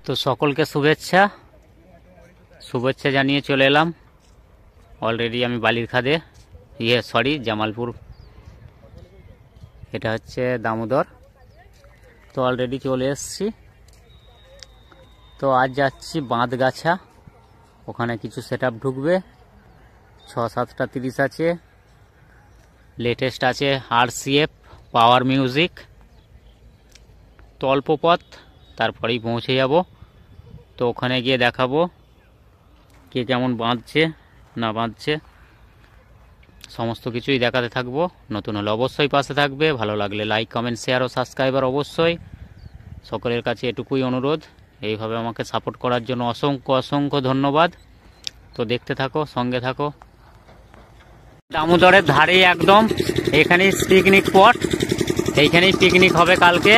তো সকলকে শুভেচ্ছা জানিয়ে চলে এলাম। অলরেডি আমি বালির খাদে জামালপুর, এটা হচ্ছে দামোদর। তো অলরেডি চলে এসেছি। তো আজ যাচ্ছি বাঁধগাছা, ওখানে কিছু সেটআপ ঢুকবে। 6-7টা 30 আছে, লেটেস্ট আছে RCF পাওয়ার মিউজিক। তো অল্প পথ, তারপরেই পৌঁছে যাব। তো ওখানে গিয়ে দেখাবো কে কেমন বাঁধছে না বাঁধছে, সমস্ত কিছুই দেখাতে থাকবো। নতুন হলে অবশ্যই পাশে থাকবে, ভালো লাগলে লাইক কমেন্ট শেয়ার ও সাবস্ক্রাইবার অবশ্যই। সকলের কাছে এটুকুই অনুরোধ, এইভাবে আমাকে সাপোর্ট করার জন্য অসংখ্য ধন্যবাদ। তো দেখতে থাকো, সঙ্গে থাকো। দামোদরের ধারেই একদম, এখানেই পিকনিক স্পট, এইখানেই পিকনিক হবে কালকে।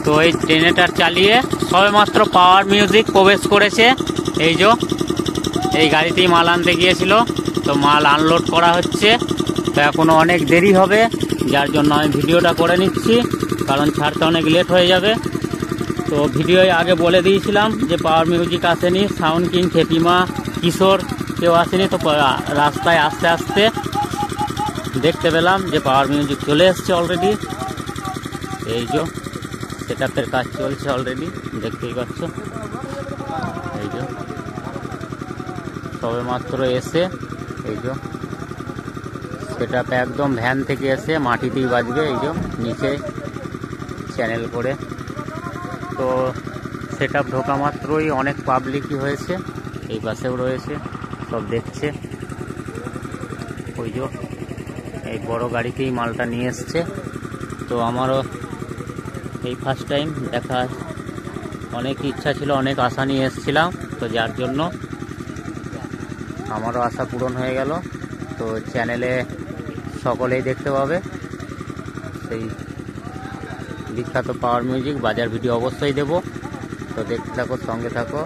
তো এই জেনারেটর চালিয়ে সবেমাত্র পাওয়ার মিউজিক প্রবেশ করেছে। এই গাড়িতেই মাল আনতে গিয়েছিল, তো মাল আনলোড করা হচ্ছে। তো এখনও অনেক দেরি হবে, যার জন্য আমি ভিডিওটা করে নিচ্ছি, কারণ ছাড়তে অনেক লেট হয়ে যাবে। তো ভিডিওয় আগে বলে দিয়েছিলাম যে পাওয়ার মিউজিক আসেনি, সাউন্ড কিং, ফেটিমা, কিশোর কেউ আসেনি। তো রাস্তায় আস্তে আস্তে দেখতে পেলাম যে পাওয়ার মিউজিক চলে এসছে অলরেডি। সেটআপের কাজ চলছে অলরেডি, দেখতেই পাচ্ছ। সবে মাত্র এসে সেটআপ একদম ভ্যান থেকে এসে মাটিতেই বাজবে, নিচে চ্যানেল করে। তো সেটআপ ঢোকা মাত্রই অনেক পাবলিকই হয়েছে, এই পাশেও রয়েছে, সব দেখছে। এই বড় গাড়িতেই মালটা নিয়ে এসছে। তো আমারও এই ফার্স্ট টাইম দেখা, অনেক ইচ্ছা ছিল, অনেক আশা নিয়ে এসেছিলাম। তো যার জন্য আমারও আশা পূরণ হয়ে গেল। তো চ্যানেলে সকলেই দেখতে পাবে সেই বিখ্যাত পাওয়ার মিউজিক বাজার ভিডিও অবশ্যই দেব। তো দেখতে থাকো, সঙ্গে থাকো।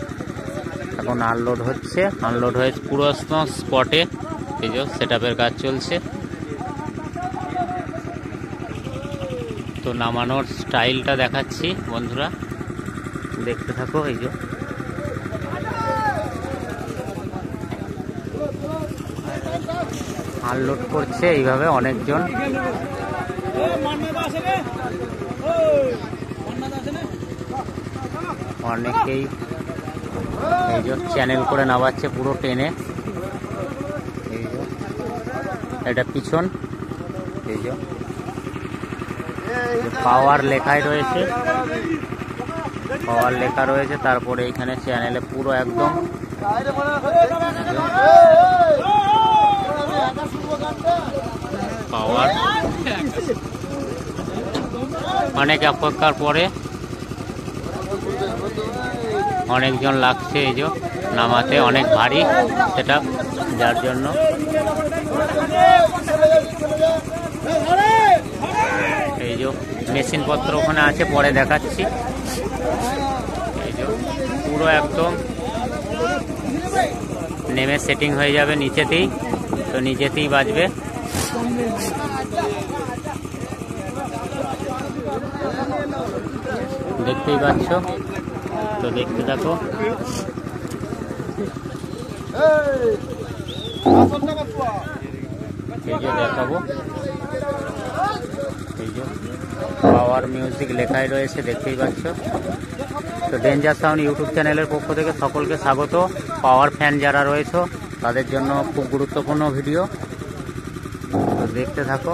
এখন আনলোড হচ্ছে, আনলোড হয়ে পুরো স্পটে সেটআপের কাজ চলছে। তো নামানোর স্টাইলটা দেখাচ্ছি বন্ধুরা, দেখতে থাকো। আনলোড করছে এইভাবে অনেকজন, অনেকেই চ্যানেল করে নামাচ্ছে পুরো টেনে। এটা পিছন, পাওয়ার লেখাই রয়েছে, পাওয়ার লেখা রয়েছে। তারপরে এখানে চ্যানেলে পুরো একদম পাওয়ার। অনেক অপেক্ষার পরে অনেকজন লাগছে নামাতে, অনেক ভারী সেটা, যার জন্য মেশিনপত্র ওখানে আছে, পরে দেখাচ্ছি। পুরো একদম নেমে সেটিং হয়ে যাবে নিচেতেই, তো নিচেতেই বাজবে। দেখতেই পাচ্ছ, তো দেখতে থাকো। দেখাবো পাওয়ার মিউজিক লেখাই রয়েছে, দেখতেই পাচ্ছ। তো ডেঞ্জার সাউন্ড ইউটিউব চ্যানেলের পক্ষ থেকে সকলকে স্বাগত। পাওয়ার ফ্যান যারা রয়েছে তাদের জন্য খুব গুরুত্বপূর্ণ ভিডিও, তো দেখতে থাকো।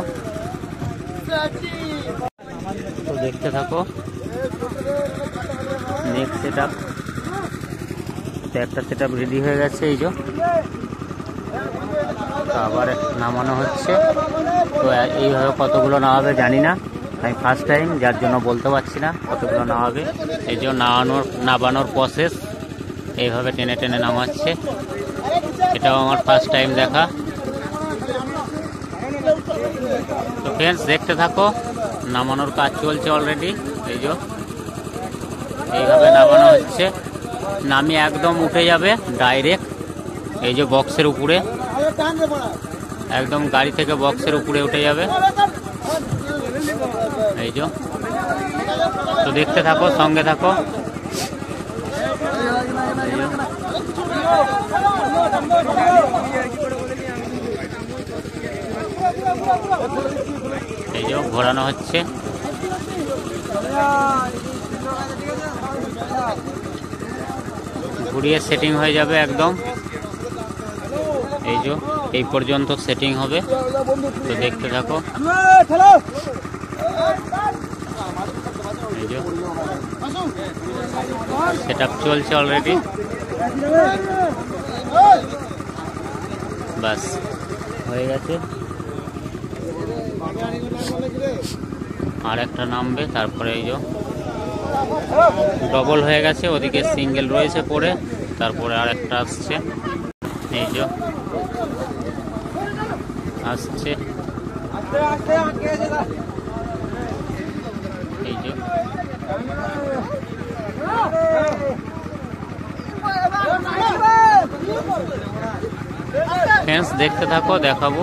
নেক্সট সেটআপ, একটা সেটআপ রেডি হয়ে গেছে, আবার নামানো হচ্ছে। তো এইভাবে কতগুলো নামাবে জানি না, আমি ফার্স্ট টাইম, যার জন্য বলতে পারছি না কতগুলো নামাবে। এই যে নামানোর প্রসেস, এইভাবে টেনে টেনে নামাচ্ছে। এটাও আমার ফার্স্ট টাইম দেখা। তো ফ্রেন্ডস দেখতে থাকো, নামানোর কাজ চলছে অলরেডি। এইভাবে নামানো হচ্ছে, নামিয়ে একদম উঠে যাবে ডাইরেক্ট বক্সের উপরে, একদম গাড়ি থেকে বক্সের উপরে উঠে যাবে। তো দেখতে থাকো, সঙ্গে থাকো। এই যে ঘোরানো হচ্ছে, ঘুরিয়ে সেটিং হয়ে যাবে একদম। এই যে এই পর্যন্ত সেটিং হবে, তো দেখতে থাকো। এই যে সেটআপ চলছে অলরেডি, বাস হয়ে গেছে। আর একটা নামবে, তারপরে এই যে ডবল হয়ে গেছে, ওদিকে সিঙ্গেল রয়েছে পরে, তারপরে আর একটা আসছে। এই যে আসছে, এই যে ফ্রেন্ডস দেখতে থাকো, দেখাবো।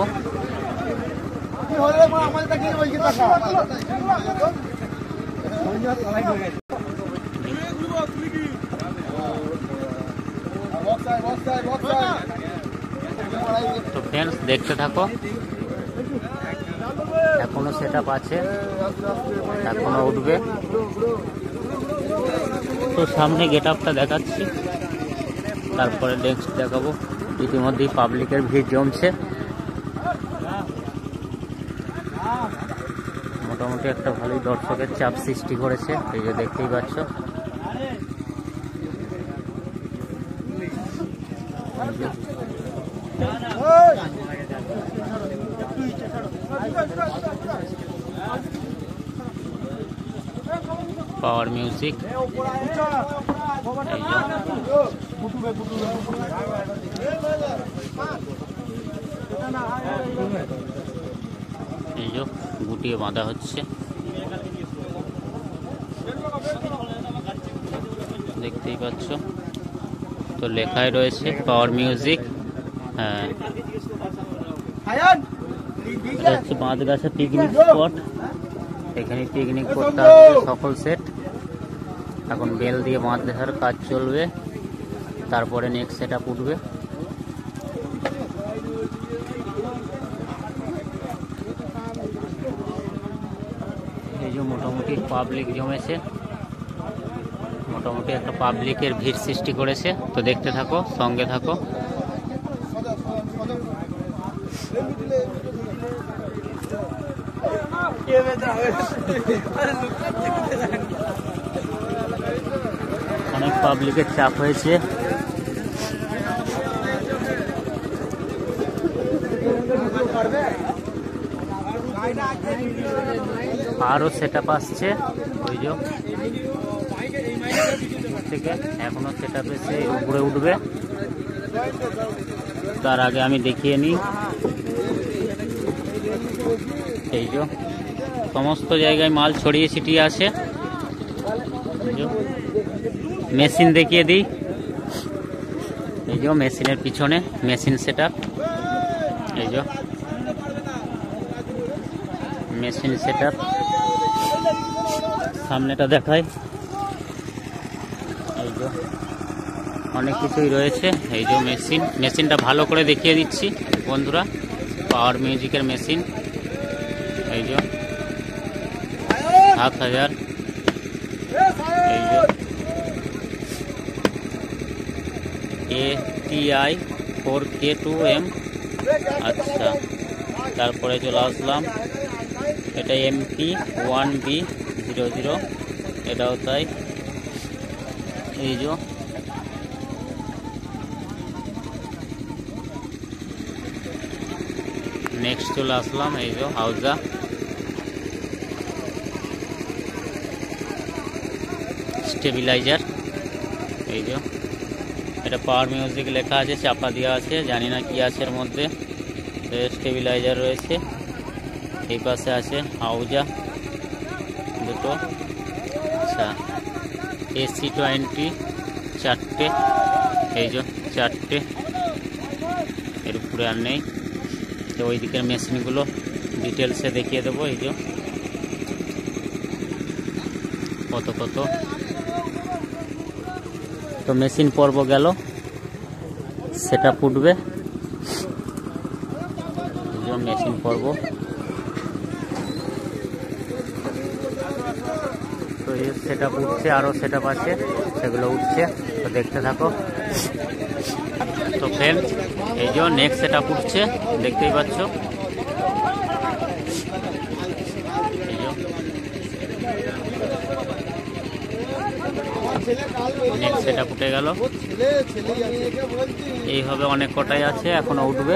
তো ফ্রেন্ডস দেখতে থাকো, এখনো সেটআপ আছে, এখনো উঠবে। তো সামনে গেট আপটা দেখাচ্ছি, তারপরে নেক্সট দেখাবো। ইতিমধ্যেই পাবলিকের ভিড় জমছে, মোটামুটি একটা ভালোই দর্শকের চাপ সৃষ্টি করেছে, এই যে দেখতেই পাচ্ছ। পাওয়ার মিউজিক, এই যে গুটিয়ে বাঁধা হচ্ছে, দেখতেই পাচ্ছ। তো লেখাই রয়েছে পাওয়ার মিউজিক। হ্যাঁ, এটা হচ্ছে বাঁধগাছা পিকনিক স্পট, এখানে পিকনিক করতে আসবে সকল সেট। এখন বেল দিয়ে বাঁধগাছার কাজ চলবে, তারপরে নেক্সট সেটআপ উঠবে। এই যে মোটামুটি পাবলিক জমেছে, মোটামুটি একটা পাবলিকের ভিড় সৃষ্টি করেছে। তো দেখতে থাকো, সঙ্গে থাকো। অনেক পাবলিকের চাপ হয়েছে, আরো সেটআপ আসছে। ওই যে থেকে এখনো সেটআপ এসে উপরে উঠবে, তার আগে আমি দেখিয়ে নিই। এই যে সমস্ত জায়গায় মাল ছড়িয়ে ছিটিয়ে আছে। মেশিন দেখিয়ে দিই, এই যে মেশিনের পিছনে মেশিন সেটআপ। এই যে মেশিন সেটআপ, সামনেটা দেখায়। এই যে অনেক কিছুই রয়েছে। এই যে মেশিনটা ভালো করে দেখিয়ে দিচ্ছি বন্ধুরা, পাওয়ার মিউজিকের মেশিন। এই যে 7000, এই যে ATI 4K2M। আচ্ছা, তারপরে চলে আসলাম, এটা MP1B00, এটাও তাই। এই যে নেক্সট চলে আসলাম, এই যে হাউজা। স্টেবিলাইজার, এই যে এটা পাওয়ার মিউজিক লেখা আছে, চাপা দেওয়া আছে, জানি না কি আছে এর মধ্যে। স্টেবিলাইজার রয়েছে, এই পাশে আছে হাউজা দুটো। আচ্ছা, AC20 চারটে, এই যে চারটে, এর উপরে আর নেই। তো ওই দিকের মেশিনগুলো ডিটেলসে দেখিয়ে দেবো। এই যে কত কত তো মেশিন পর্ব গেল, সেটা ফুটবে। মেশিন পর্ব তো সেটা উঠছে, আরো সেটা আছে, সেগুলো উঠছে, তো দেখতে থাকো। তো ফ্রেন্ড, এই যে নেক্সট সেটা উঠছে, দেখতেই পাচ্ছ। নেক্সট সেটা উঠে গেল। এইভাবে অনেক কটাই আছে, এখনো উঠবে।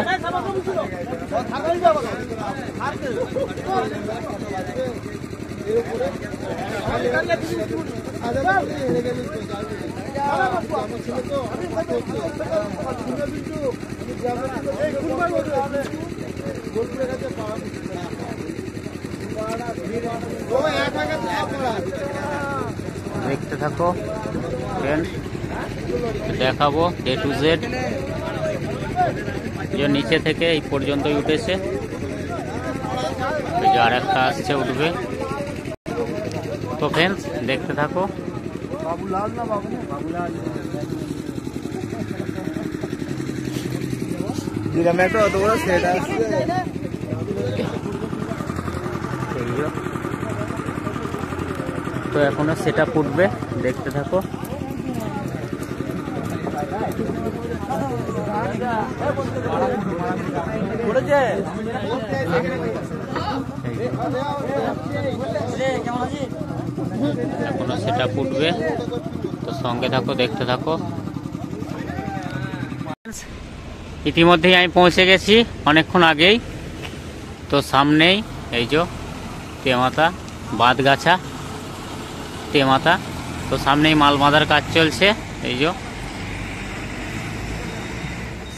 দেখতে থাকো ফ্রেন্ড, দেখাবো A to Z। যে নিচে থেকে এই পর্যন্তই উঠেছে, আর একটা আসছে, উঠবে। তো ফ্রেন্ডস, দেখতে থাকো। বাবুলাল না বাবুলাল একটা অত বড় সেট আসছে। তো এখনো সেটা ফুটবে, দেখতে থাকো। এখনো সেটা ফুটবে, তো সঙ্গে থাকো, দেখতে থাকো। ইতিমধ্যেই আমি পৌঁছে গেছি অনেকক্ষণ আগেই। তো সামনেই এই যে তেমাতা বাঁধগাছা তেমাতা, তো সামনেই মাল বাঁধার কাজ চলছে। এই যে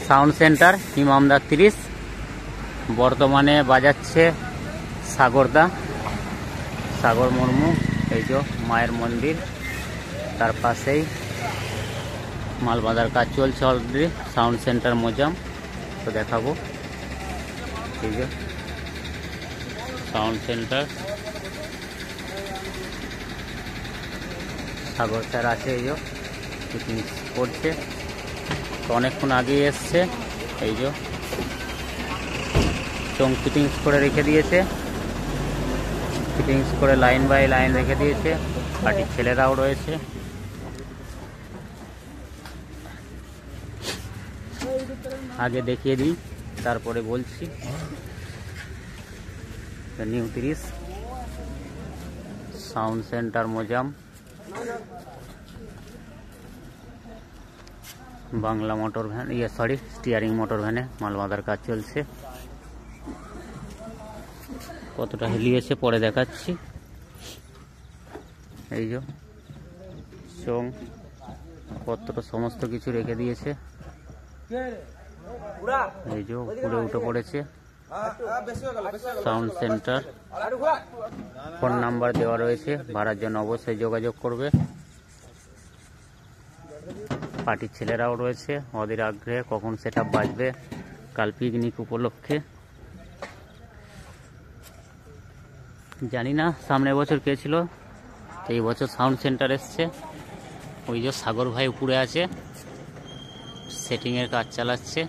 সাউন্ড সেন্টার ইমামদা 30 বর্তমানে বাজাচ্ছে সাগরদা, সাগর মুর্মু। এই যে মায়ের মন্দির, তার পাশেই মাল বাঁধার কাজ চলছে অলরেডি। সাউন্ড সেন্টার মোজাম, তো দেখাবো। এই যে সাউন্ড সেন্টার, সাগর স্যার আছে, এই যে ফিটিং করছে। তো অনেকক্ষণ আগেই এসছে। এই যে চোং ফিটিংস করে রেখে দিয়েছে, ফিটিংস করে লাইন বাই লাইন রেখে দিয়েছে। পার্টির ছেলেরাও রয়েছে। আগে দেখিয়ে দিই, তারপরে বলছি। New 30 sound centre Mozam, Bangla motor van, steering motor ভ্যানে মাল বাঁধার কাজ চলছে। কতটা হেলিয়েছে পরে দেখাচ্ছি। এই যে চোং পত্র সমস্ত কিছু রেখে দিয়েছে। এই যে উপরে উঠে পড়েছে। সাউন্ড সেন্টার, ফোন নাম্বার দেওয়া রয়েছে, ভাড়ার জন্য অবশ্যই যোগাযোগ করবে। পার্টির ছেলেরাও রয়েছে, ওদের আগ্রহে কখন সেটা বাজবে কাল পিকনিক উপলক্ষে। জানি না সামনের বছর কে ছিল, তো এই বছর সাউন্ড সেন্টার এসছে। ওই যে সাগর ভাই উপরে আছে, সেটিংয়ের কাজ চালাচ্ছে।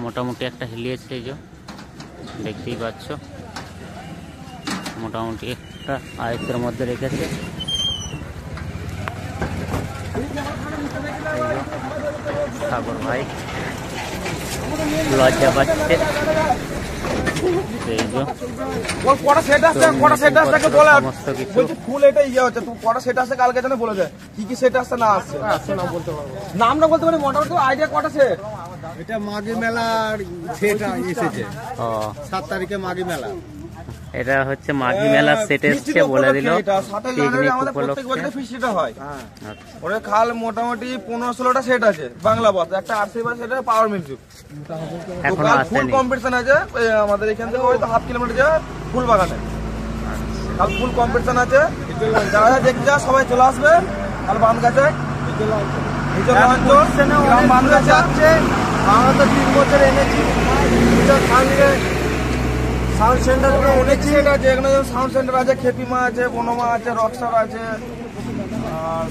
মোটামুটি একটা হিলিয়েছে, এই যে দেখতেই পাচ্ছ, মোটামুটি একটা আয়ত্তের মধ্যে রেখেছে। সাগর ভাই লজ্জা পাচ্ছে। সমস্ত কিছু ফুল এটা ইয়ে হচ্ছে, তুমি কটা সেট আসছে কালকে জানে বলে দেয় কি কি সেট আসছে না আসছে। বলতে পারবো নামটা বলতে পারি, মোটামুটি আইডিয়া কটা সেট। এটা মাঘী মেলার সেট এসেছে। 7 তারিখে মাঘী মেলা। এটা হচ্ছে মাঘী মেলার সেট এসছে বলে দিল, পিকনিক উপলক্ষে হয়। ওরে খাল মোটামুটি 15-16টা সেট আছে বাংলা বাস, একটা আরসি বাস, এটা পাওয়ার মিউজিক। এখন ফুল কম্পিটিশন আছে আমাদের এখান থেকে হয়তো 1/2 কিলোমিটার যায় ফুল বাগানে। কাল ফুল কম্পিটিশন আছে, যারা দেখতে যায় সবাই চলে আসবে। কাল বাঁধগাছে বাঁধগাছে আছে, আমরা তো 3 বছর এনেছি। সাউন্ড সেন্টার অনেক সেট আছে এখানে, সাউন্ড সেন্টার আছে, খেপিমা আছে, বনমা আছে, রকস্টার আছে,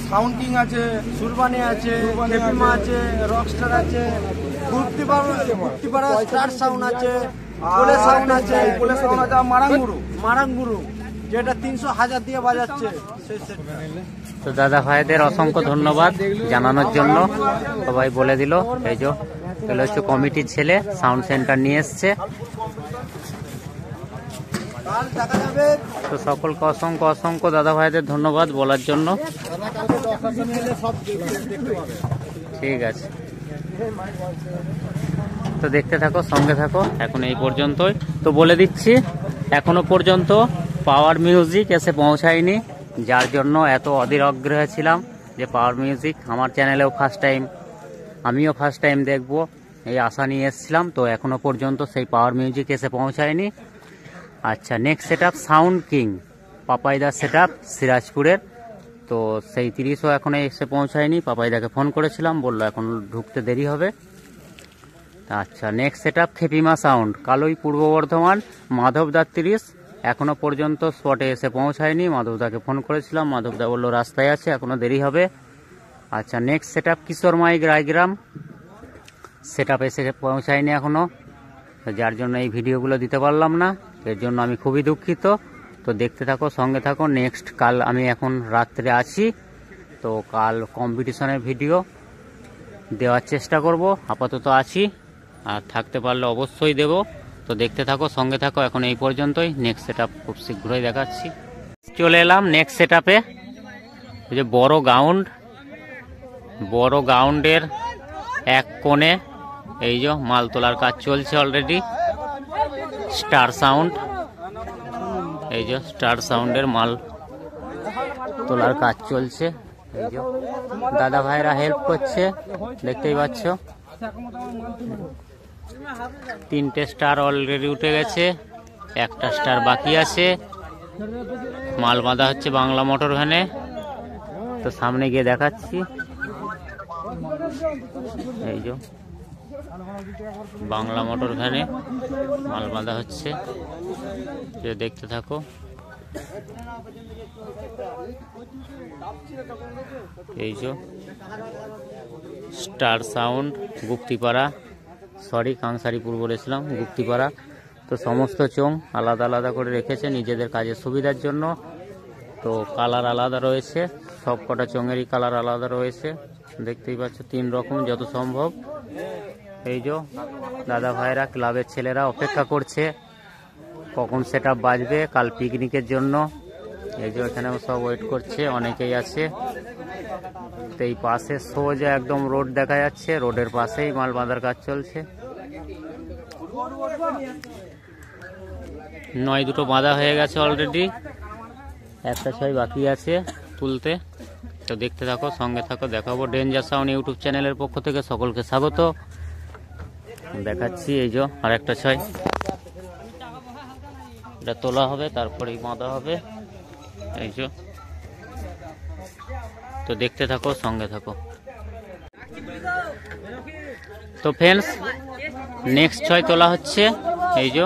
সাউন্ড কিং আছে, সুরবানি আছে, খেপিমা আছে, রকস্টার আছে, গুপ্তিপাড়া স্টার সাউন্ড আছে, কোলে সাউন্ড আছে, মারাঙ্গুরু যেটা 300,000 দিয়ে বাজাচ্ছে সেই সেট। তো দাদা ভাইদের অসংখ্য ধন্যবাদ জানানোর জন্য, সবাই বলে দিল। এই যে এগুলো হচ্ছে কমিটির ছেলে, সাউন্ড সেন্টার নিয়ে এসছে। তো সকলকে অসংখ্য অসংখ্য দাদা ভাইদের ধন্যবাদ বলার জন্য। ঠিক আছে, তো দেখতে থাকো, সঙ্গে থাকো। এখন এই পর্যন্তই। তো বলে দিচ্ছি, এখনো পর্যন্ত পাওয়ার মিউজিক এসে পৌঁছায়নি, যার জন্য এত অধীর আগ্রহে ছিলাম যে পাওয়ার মিউজিক আমার চ্যানেলেও আমিও ফার্স্ট টাইম দেখব, এই আশা নিয়ে এসেছিলাম। তো এখনো পর্যন্ত সেই পাওয়ার মিউজিক এসে পৌঁছায়নি। আচ্ছা, next set up sound king, পাপাইদার সেট আপ সিরাজপুরের। তো সেই 30ও এখনো এসে পৌঁছায়নি। পাপাইদাকে ফোন করেছিলাম, বললো এখন ঢুকতে দেরি হবে। আচ্ছা, নেক্সট সেট আপ খেপিমা সাউন্ড, কালোই পূর্ব বর্ধমান, মাধবদার 30, এখনো পর্যন্ত স্পটে এসে পৌঁছায়নি। মাধবদাকে ফোন করেছিলাম, মাধবদা বললো রাস্তায় আছে, এখনো দেরি হবে। আচ্ছা, next set up Kishore Mike Raigram, set up এসে পৌঁছায়নি এখনো, যার জন্য এই ভিডিওগুলো দিতে পারলাম না, এর জন্য আমি খুবই দুঃখিত। তো দেখতে থাকো, সঙ্গে থাকো। নেক্সট কাল আমি এখন রাত্রে আছি, তো কাল কম্পিটিশনের ভিডিও দেওয়ার চেষ্টা করব। আপাতত আছি, আর থাকতে পারলে অবশ্যই দেব। তো দেখতে থাকো, সঙ্গে থাকো। এখন এই পর্যন্তই, নেক্সট সেট আপ খুব শীঘ্রই দেখাচ্ছি। চলে এলাম নেক্সট সেট আপে, যে বড় গ্রাউন্ডের এক কোণে এই যে মাল তোলার কাজ চলছে অলরেডি। স্টার সাউন্ড, এই যে স্টার সাউন্ডের মাল তোলার কাজ চলছে। এই যে দাদা ভাইরা হেল্প করছে, দেখতেই পাচ্ছ। 3টে স্টার অলরেডি উঠে গেছে, একটা স্টার বাকি আছে। মাল বাঁধা হচ্ছে বাংলা মোটর ভ্যানে। তো সামনে গিয়ে দেখাচ্ছি, এই যে বাংলা মোটর ভ্যানে মাল বাঁধা হচ্ছে, যে দেখতে থাকো। এই যে স্টার সাউন্ড, গুপ্তিপাড়া, কাংসারিপুর বলেছিলাম, গুপ্তিপাড়া। তো সমস্ত চোং আলাদা আলাদা করে রেখেছে নিজেদের কাজের সুবিধার জন্য। তো কালার আলাদা রয়েছে, সব কটা চোঙেরই কালার আলাদা রয়েছে, দেখতেই পাচ্ছ 3 রকম যত সম্ভব। এই যে দাদা ভাইরা, ক্লাবের ছেলেরা অপেক্ষা করছে কখন সেট আপ বাজবে কাল পিকনিকের জন্য। এই যে এখানেও সব ওয়েট করছে, অনেকেই আছে। তো এই পাশে সোজা একদম রোড দেখা যাচ্ছে, রোডের পাশেই মাল বাঁধার কাজ চলছে। 9 বাঁধা হয়ে গেছে অলরেডি, একটা 6 বাকি আছে তুলতে। তো দেখতে থাকো, সঙ্গে থাকো, দেখাবো। ডেঞ্জার সাউন্ড ইউটিউব চ্যানেলের পক্ষ থেকে সকলকে স্বাগত। দেখাচ্ছি, এই যে আরেকটা 6, এটা তোলা হবে, তারপরেই বাঁধা হবে। এই যে, তো দেখতে থাকো, সঙ্গে থাকো। তো ফ্রেন্ডস, নেক্সট 6 তোলা হচ্ছে, এই যে।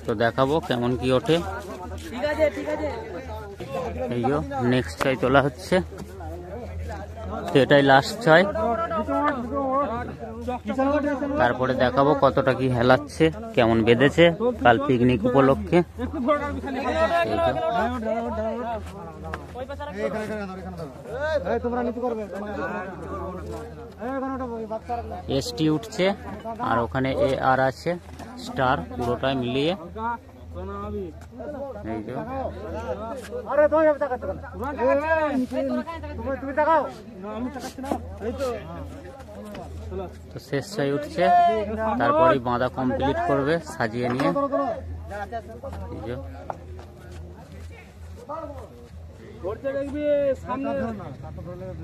তো দেখাবো কেমন কি ওঠে। এই যে নেক্সট 6 তোলা হচ্ছে, তো এটাই লাস্ট 6। তারপরে দেখাবো কতটা কি হেলাচ্ছে, কেমন বেঁধেছে কাল পিকনিক উপলক্ষে। এসটি উঠছে, আর ওখানে এ আর আছে, স্টার পুরোটা মিলিয়ে। তো শেষ 6 উঠছে, তারপরে বাঁধা কমপ্লিট করবে সাজিয়ে নিয়ে।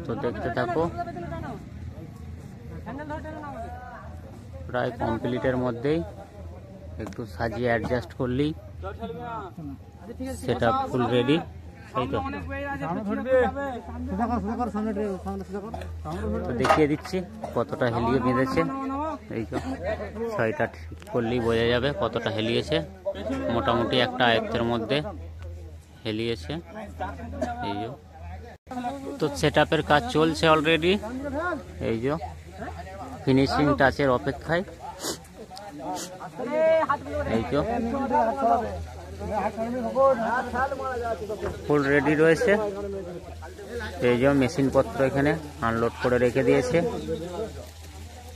তো দেখতে থাকো, প্রায় কমপ্লিটের মধ্যেই, একটু সাজিয়ে অ্যাডজাস্ট করলেই সেট আপ ফুল রেডি। এই তো দেখিয়ে দিচ্ছি কতটা হেলিয়ে বেঁধেছে। এই যে ছয়টা ঠিক করলেই বোঝা যাবে কতটা হেলিয়েছে। মোটামুটি একটা আয়ত্তের মধ্যে হেলিয়েছে। এই যে তো সেটআপের কাজ চলছে অলরেডি। এই যে ফিনিশিং টাচের অপেক্ষায়। এই যে ফুল রেডি রয়েছে। এই যে মেশিন পত্র এখানে আনলোড করে রেখে দিয়েছে,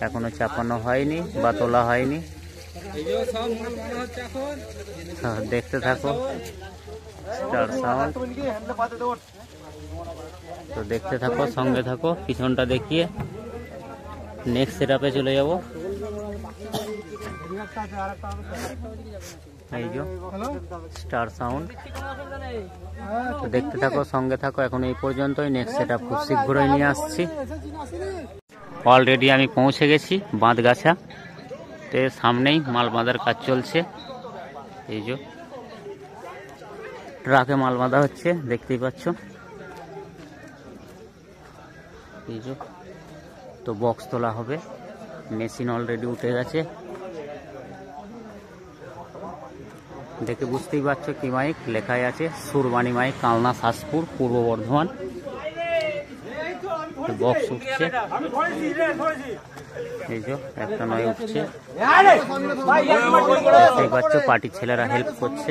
এখনো চাপানো হয়নি বা তোলা হয়নি। দেখতে থাকো স্টার সাউন্ড। তো দেখতে থাকো, সঙ্গে থাকো, পিছনটা দেখিয়ে নেক্সট সেটআপে চলে যাব। এই যে স্টার সাউন্ড। তো দেখতে থাকো, সঙ্গে থাকো, এখন এই পর্যন্তই। নেক্সট সেটআপ খুব শীঘ্রই নিয়ে আসছি। অলরেডি আমি পৌঁছে গেছি বাঁধগাছা, তো এর সামনেই মাল বাঁধার কাজ চলছে। এই যে ট্রাকে মাল বাঁধা হচ্ছে, দেখতেই পাচ্ছ। এই যে তো বক্স তোলা হবে, মেশিন অলরেডি উঠে গেছে। দেখে বুঝতেই পারছো কি মাইক লেখাই আছে, সুরবাণী মাইক, কালনা, শাসপুর, পূর্ব বর্ধমান। বক্স উঠছে, এই যে একটা নয় উঠছে, দেখতেই পাচ্ছ। পার্টির ছেলেরা হেল্প করছে।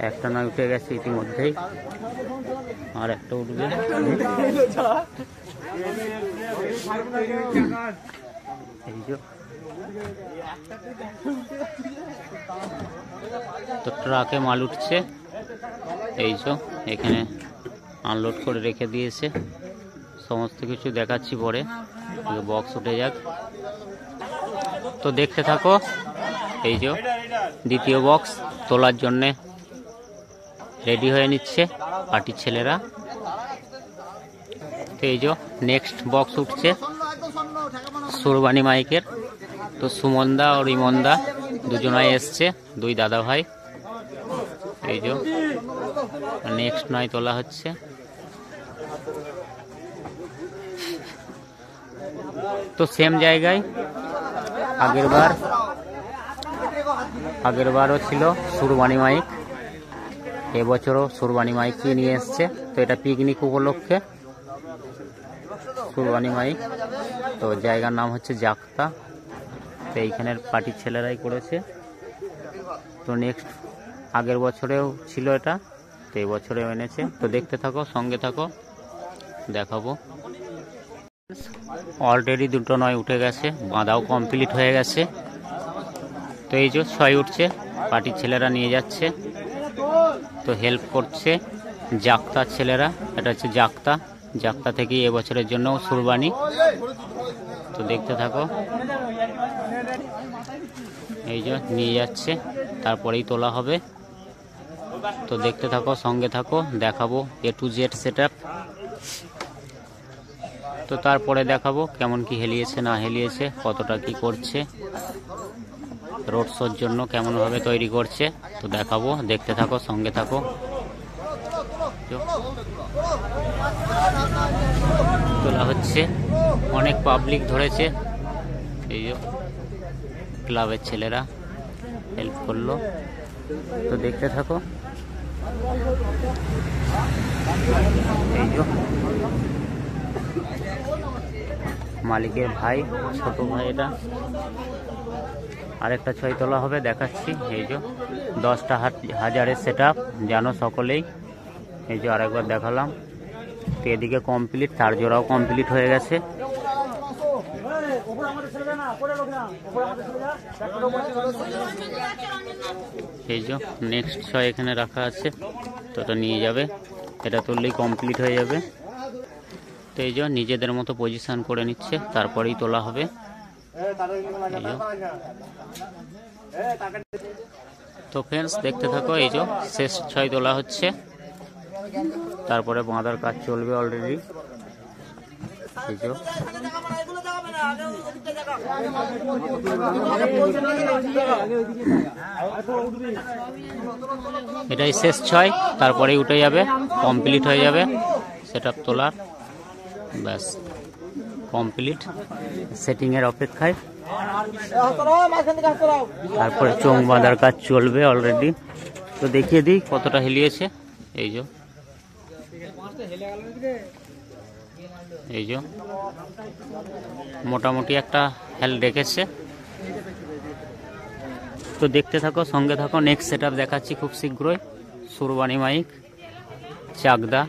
একটা নয় উঠে গেছে ইতিমধ্যেই, আর একটা উঠবে। এই যে তো ট্রাকে মাল উঠছে। এই যে এখানে আনলোড করে রেখে দিয়েছে, সমস্ত কিছু দেখাচ্ছি পরে। বক্স উঠে যাক, তো দেখতে থাকো। এই যে দ্বিতীয় বক্স তোলার জন্যে রেডি হয়ে নিচ্ছে পার্টির ছেলেরা। তো এই যে নেক্সট বক্স উঠছে সুরবাণী মাইকের। তো সুমনদা আর ইমনদা দুজনাই এসছে, দুই দাদা ভাই। এই যে নেক্সট নয় তোলা হচ্ছে। তো সেম জায়গায় আগের বারও ছিল সুরবাণী মাইক, এবছরও সুরবাণী মাইকই নিয়ে এসছে। তো এটা পিকনিক উপলক্ষে সুরবাণী মাইক। তো জায়গার নাম হচ্ছে জাক্তা। তো এইখানের পার্টির ছেলেরাই করেছে। তো নেক্সট আগের বছরেও ছিল এটা, তো এই বছরেও এনেছে। তো দেখতে থাকো, সঙ্গে থাকো, দেখাবো। অলরেডি দুটো নয় উঠে গেছে, বাঁধাও কমপ্লিট হয়ে গেছে। তো এই যে ছয় উঠছে, পার্টির ছেলেরা নিয়ে যাচ্ছে। তো হেল্প করছে জাক্তার ছেলেরা। এটা হচ্ছে জাক্তা থেকেই এবছরের জন্য সুরবাণী। তো দেখতে থাকো, এই যে নিয়ে যাচ্ছে, তারপরেই তোলা হবে। তো দেখতে থাকো, সঙ্গে থাকো, দেখাবো A to Z সেটআপ। তো তারপরে দেখাবো কেমন কি হেলিয়েছে না হেলিয়েছে, কতটা কি করছে, রোড শোর জন্য কেমন ভাবে তৈরি করছে। তো দেখাবো, দেখতে থাকো, সঙ্গে থাকো। তোলা হচ্ছে, অনেক পাবলিক ধরেছে। এই যে ক্লাবের ছেলেরা হেল্প করলো। তো দেখতে থাকো। এই যে মালিকের ভাই, ছোট ভাই এটা। আরেকটা ছয় তোলা হবে, দেখাচ্ছি। এই যে 10টা হাজারের সেটআপ, জানো সকলেই। এই যে আরেকবার দেখালাম। তো এদিকে কমপ্লিট, তার জোড়াও কমপ্লিট হয়ে গেছে। এই যে নেক্সট ছয় এখানে রাখা আছে, তো এটা নিয়ে যাবে, এটা তুললেই কমপ্লিট হয়ে যাবে। তো এই যে নিজেদের মতো পজিশন করে নিচ্ছে, তারপরেই তোলা হবে। তো ফ্রেন্ডস দেখতে থাকো। এই যে শেষ ছয় তোলা হচ্ছে, তারপরে বাঁধার কাজ চলবে অলরেডি। এই যে এটাই শেষ ছয়, তারপরেই উঠে যাবে, কমপ্লিট হয়ে যাবে সেটআপ তোলার, ব্যাস কমপ্লিট। সেটিংয়ের অপেক্ষায়, তারপরে চোঙ বাঁধার কাজ চলবে অলরেডি। তো দেখিয়ে দিই কতটা হেলিয়েছে। এই যে এই যে মোটামুটি একটা হেল রেখেছে। তো দেখতে থাকো, সঙ্গে থাকো। নেক্সট সেটআপ দেখাচ্ছি খুব শীঘ্রই। সুরবানি মাইক, চাকদা,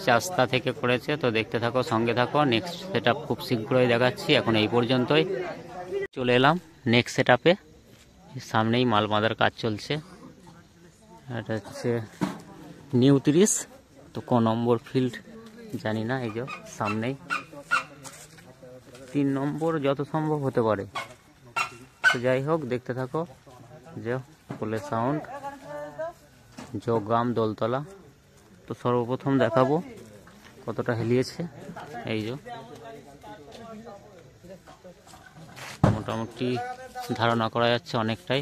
চাস্তা থেকে করেছে। তো দেখতে থাকো, সঙ্গে থাকো। নেক্সট সেটআপ খুব শীঘ্রই দেখাচ্ছি। এখন এই পর্যন্তই, চলে এলাম নেক্সট সেটআপে। সামনেই মাল বাঁধার কাজ চলছে। এটা হচ্ছে নিউ 30। তো কোন নম্বর ফিল্ড জানি না, এই যে সামনেই 3 নম্বর যত সম্ভব হতে পারে। তো যাই হোক, দেখতে থাকো। যে ফুলে সাউন্ড, জোগ্রাম, দোলতলা। তো সর্বপ্রথম দেখাবো কতটা হেলিয়েছে। এই যে মোটামুটি ধারণা করা যাচ্ছে অনেকটাই।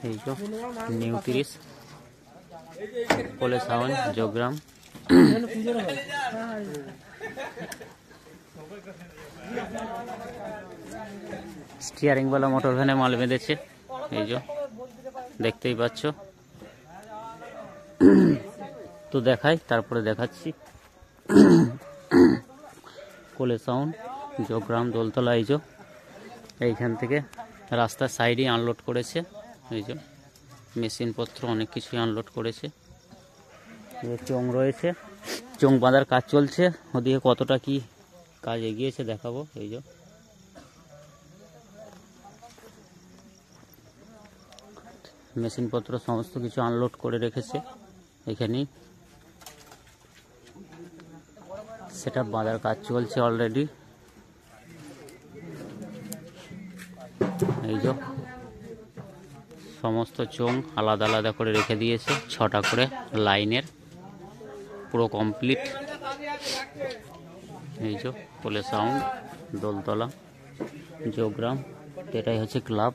এই যে নিউ 30 ফুলে সাউন্ড, জোগ্রাম। স্টিয়ারিং वाला মোটর ভ্যানে মাল বেঁধেছে। এই যে দেখতেই পাচ্ছ। তো দেখাই, তারপরে দেখাচ্ছি। কোলে সাউন্ড, জোগ্রাম, দোলতলা। এই যে এইখান থেকে রাস্তার সাইডে আনলোড করেছে। এই যে মেশিনপত্র অনেক কিছুই আনলোড করেছে। চোঙ রয়েছে, চোঙ বাঁধার কাজ চলছে। ওদিকে কতটা কি কাজ এগিয়েছে দেখাবো। এই যে মেশিনপত্র সমস্ত কিছু আনলোড করে রেখেছে এখানেই। সেটআপ বাঁধার কাজ চলছে অলরেডি। এই যে সমস্ত চোঙ আলাদা আলাদা করে রেখে দিয়েছে, 6টা করে লাইনের, পুরো কমপ্লিট। এই যে পোলে সাউন্ড, দোলতলা, জোগ্রাম। এটাই হচ্ছে ক্লাব।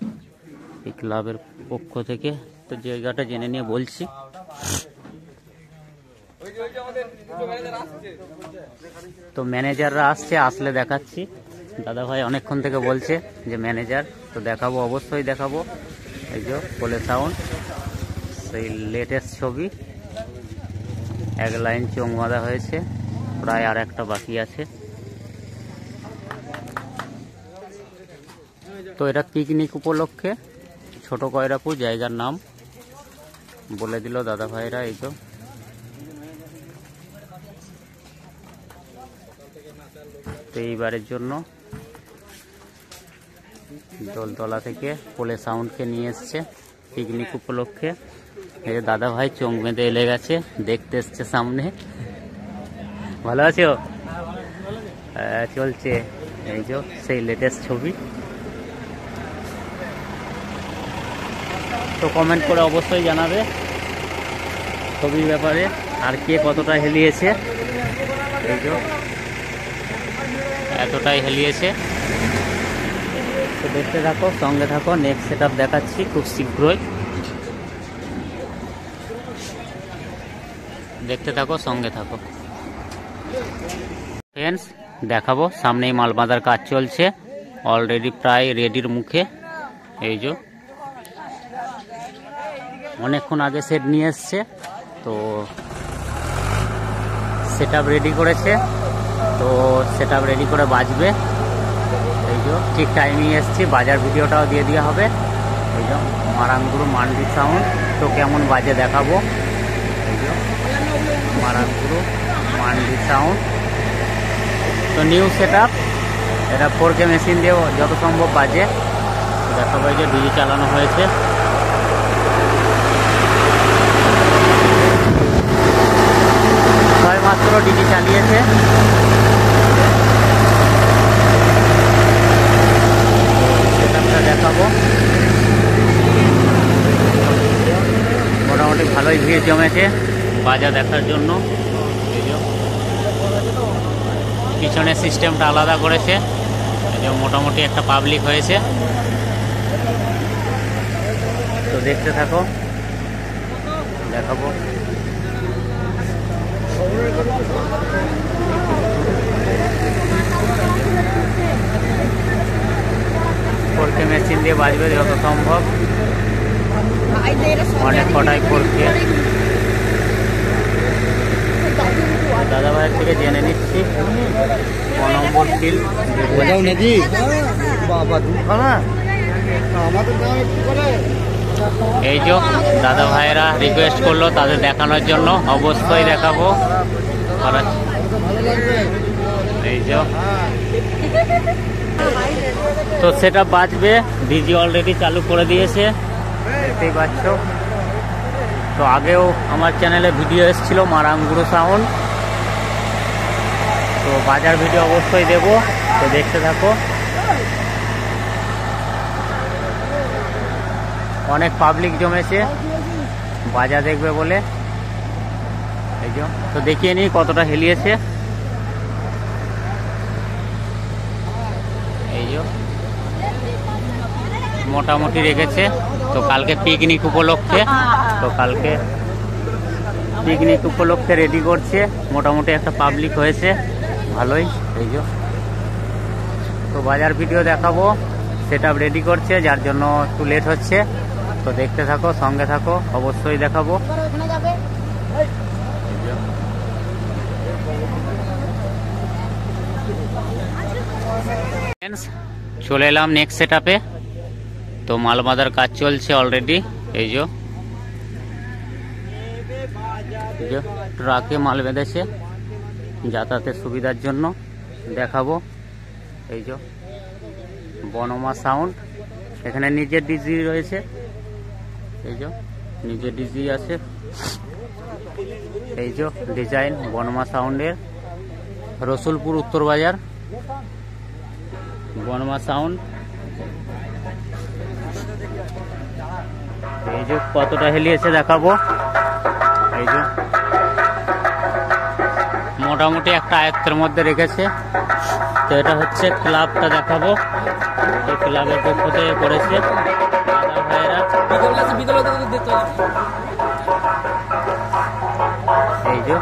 এই ক্লাবের পক্ষ থেকে তো জায়গাটা জেনে নিয়ে বলছি। তো ম্যানেজাররা আসছে, আসলে দেখাচ্ছি। দাদা ভাই অনেকক্ষণ থেকে বলছে যে ম্যানেজার, তো দেখাবো, অবশ্যই দেখাবো। এই যে পোলে সাউন্ড, সেই লেটেস্ট ছবি। 1 লাইন চোঙ বাঁধা হয়েছে, প্রায় আর একটা বাকি আছে। তো এটা পিকনিক উপলক্ষে ছোট কয়রাপুর জায়গার নাম বলে দিল দাদা ভাইরা। এই তো এইবারের জন্য দোলতলা থেকে পোলে সাউন্ডকে নিয়ে এসছে পিকনিক উপলক্ষে। এই যে দাদা ভাই চোঙ বেঁধে এলে গেছে, দেখতে এসছে সামনে। ভালো আছো? চলছে এই যে সেই লেটেস্ট ছবি। তো কমেন্ট করে অবশ্যই জানাবে ছবির ব্যাপারে, আর কে কতটা হেলিয়েছে। এই যে এতটাই হেলিয়েছে। তো দেখতে থাকো, সঙ্গে থাকো। নেক্সট সেটআপ দেখাচ্ছি খুব শীঘ্রই। দেখতে থাকো, সঙ্গে থাকো। ফ্রেন্ডস দেখাবো, সামনেই মাল বাঁধার কাজ চলছে অলরেডি, প্রায় রেডির মুখে। এই যে অনেকক্ষণ আগে সেট নিয়ে এসছে, তো সেটআপ রেডি করেছে। তো সেটআপ রেডি করে বাজবে। এই যে ঠিক টাইমিং এসছি, বাজার ভিডিওটাও দিয়ে দেওয়া হবে। এই যে মারাঙ্গুরু মান্ডি সাউন্ড, তো কেমন বাজে দেখাবো। এই যে মারাঙ্গুরু মান্ডি সাউন্ড, তো নিউ সেটআপ। এটা 4K মেশিন দিয়ে যত সম্ভব বাজে দেখাবো। এই যে ডিজি চালানো হয়েছে। মাত্র ডিজি চালিয়েছে। সেটআপটা দেখাবো। মোটামুটি ভালোই ভিড় জমেছে বাজা দেখার জন্য। পিছনের সিস্টেমটা আলাদা করেছে, মোটামুটি একটা পাবলিক হয়েছে। তো দেখতে থাকো, দেখাবো। ফোরকে মেশিন দিয়ে বাজবে যত সম্ভব, অনেক কটাই ফোরকে। দাদা ভাইয়ের থেকে জেনে নিচ্ছি ক নম্বর ফিল্ড। এই যে দাদা ভাইয়েরা রিকোয়েস্ট করলো তাদের দেখানোর জন্য, অবশ্যই দেখাবো। এই যে তো সেটা বাজবে, ডিজি অলরেডি চালু করে দিয়েছে, দেখতেই পাচ্ছ। তো আগেও আমার চ্যানেলে ভিডিও এসেছিল মারাঙ্গুরু সাউন্ড, তো বাজার ভিডিও অবশ্যই দেব, তো দেখতে থাকো। অনেক পাবলিক জমেছে বাজা দেখবে বলে। এই যে তো দেখিয়ে নিই কতটা হেলিয়েছে। এই যে মোটামুটি রেখেছে। তো কালকে পিকনিক উপলক্ষে, রেডি করছে, মোটামুটি একটা পাবলিক হয়েছে ভালোই। এই যে তো বাজার ভিডিও দেখাবো, সেটআপ রেডি করছে, যার জন্য একটু লেট হচ্ছে। তো দেখতে থাকো, সঙ্গে থাকো, অবশ্যই দেখাবো। চলে এলাম নেক্সট সেটআপে। তো মাল বাঁধার কাজ চলছে অলরেডি। এই যে ট্রাকে মাল বেঁধেছে যাতায়াতের সুবিধার জন্য, দেখাবো। এই যে বনমা সাউন্ড, এখানে নিজের ডিজি রয়েছে। এই যে নিজের ডিজি আছে। এই যে ডিজাইন বনমা সাউন্ডের, রসুলপুর উত্তর বাজার বনমা সাউন্ড। এই যে কতটা হেলিয়েছে দেখাবো। এই যে মোটামুটি একটা আয়ত্তের মধ্যে রেখেছে। তো এটা হচ্ছে ক্লাবটা দেখাবো, এই ক্লাবের পক্ষ থেকে করেছে দাদা ভাইয়েরা। এই যে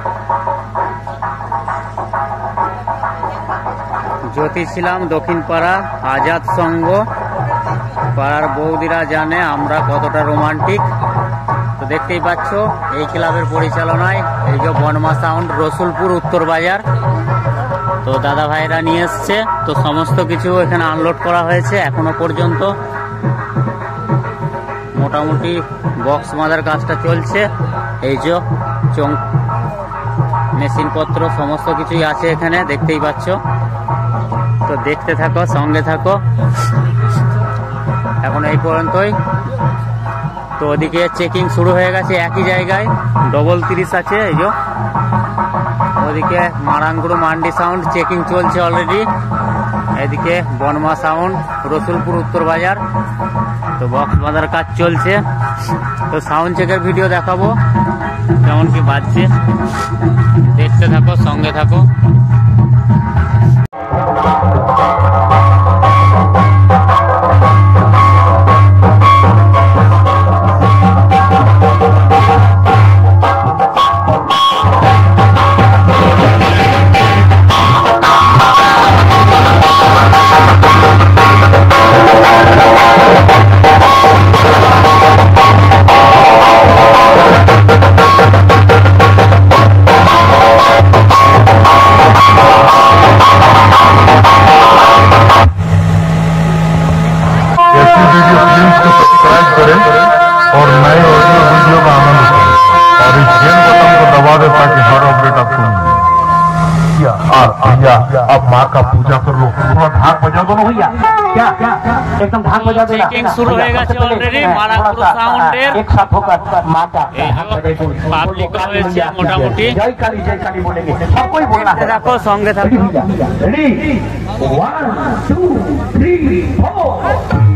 জ্যোতি ছিলাম দক্ষিণ পাড়া আজাদ সংঘ, পাড়ার বৌদিরা জানে আমরা কতটা রোমান্টিক। তো দেখতেই পাচ্ছ এই ক্লাবের পরিচালনায় এই যে বনমা সাউন্ড, রসুলপুর উত্তর বাজার। তো দাদা ভাইরা নিয়ে এসছে, তো সমস্ত কিছু এখানে আনলোড করা হয়েছে এখনো পর্যন্ত। মোটামুটি বক্স বাঁধার কাজটা চলছে। এই যে মেশিনপত্র সমস্ত কিছুই আছে এখানে, দেখতেই পাচ্ছ। তো দেখতে থাকো, সঙ্গে থাকো, এখন এই পর্যন্তই। তো ওদিকে চেকিং শুরু হয়ে গেছে একই জায়গায়, 30 আছে। এই যে ওদিকে মারাঙ্গুরু মান্ডি সাউন্ড চেকিং চলছে অলরেডি, এদিকে বনমা সাউন্ড রসুলপুর উত্তর বাজার। তো বক্স বাঁধার কাজ চলছে। তো সাউন্ড চেকের ভিডিও দেখাবো কেমন কি বাজছে, দেখতে থাকো, সঙ্গে থাকো। और नए ऑडियो वीडियो का आनंद उठाएं और इस बेल बटन को दबा दें ताकि हर अपडेट आपको मिले। भैया अब माँ का पूजा कर लो, थोड़ा ढाक बजा दो ना भैया। क्या एकदम ढाक बजा देना। चेकिंग शुरू हो गया ऑलरेडी मारांगुरु साउंडेर, एक साथ होकर माँ का पाब्लिक হয়েছে মোটামুটি। जय काली बोलेंगे, सबको ही बोलना है। দেখো, সঙ্গে থাকো। रेडी 1 2 3 4